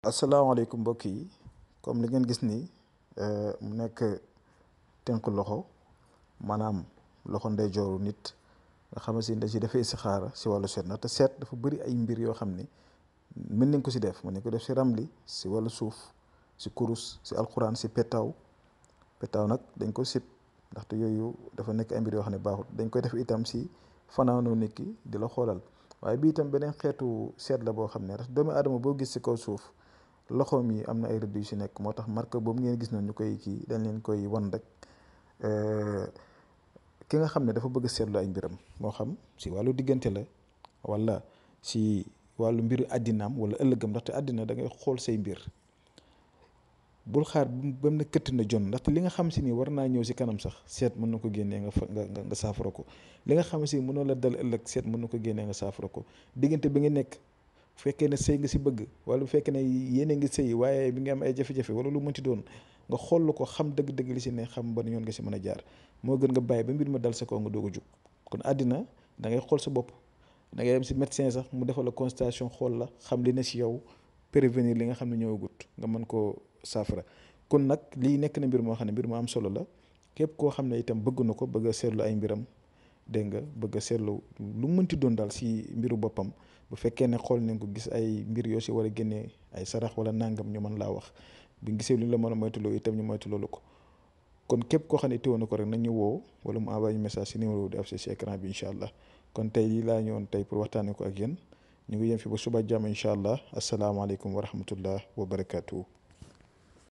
asalaamaaleykum mbokk yi comme li ngeen gis ni mu nekk tënk loxo maanaam loxo ndeyjooru nit nga xam ne si da ci defee istixaara si wàllu seet na te seet dafa bëri ay mbir yoo xam ni mën nañ ko si def mën nañ ko def si ramli si wàllu suuf si kurus si alquran si petaaw nag dañ ko sib ndaxte yooyu dafa nekk ay mbir yoo xam ne baaxul dañ koy def itam si fanaanoo nit ki di la xoolal waaye bii itam beneen xeetu seet la boo xam ne ndax doomu aadama boo gis si kaw suuf loxoom yi am na ay rëdd yu si nekk moo tax marque boobu ngeen gis noonu ñu koy kii dañ leen koy wan rek ki nga xam ne dafa bëgg a seetlu ay mbiram moo xam si wàllu diggante la wala si wàllu mbiru àddinaam wala ëllëgam ndaxte àddina da ngay xool say mbir bul xaar ba mu ne këtt na jon ndaxte li nga xam si ni war naa ñëw si kanam sax seet mën na ko génnee nga saafara ko li nga xam si mënoo la dal ëllëg seet mën na ko génnee nga saafara ko diggante bi nga nekk. bu fekkee ne sëy nga si bëgg wala bu fekkee ne yéene ngi sëy waaye bi nga am ay jafe-jafe wala lu mënti doon nga xool ko xam dëgg-dëgg li si ne xam ban yoon nga si mën a jaar moo gën nga bàyyi ba mbir ma dal sa kaw nga doog a jug kon àddina da ngay xool sa bopp da ngay dem si médecin sax mu defal la consultation xool la xam li ne si yow prévenir li nga xam ne ñëwagut nga mën koo saafara kon nag lii nekk na mbir moo xam ne mbir mu am solo la képp koo xam ne itam bëgg na ko bëgg a seetlu ay mbiram dégg nga bëgg a seetlu lu mënti doon daal si mbiru boppam bu fekkee ne xool nañ ko gis ay mbir yoo si war a génnee ay sarax wala nangam ñu mën laa wax bu gisee lu ñu la mën a moytuloo itam ñu moytuloo la ko kon képp koo xam ne teewoon na ko rek nañ ñu woo wala mu envoyé message si numéro di affiché si écran bi incha allah kon tey lii laa ñëwoon tey pour waxtaanee ko ak yéen ñu ngi yem fi ba suba jàmm incha allah asalaamaaleykum wa rahmatullah wa barakaatu.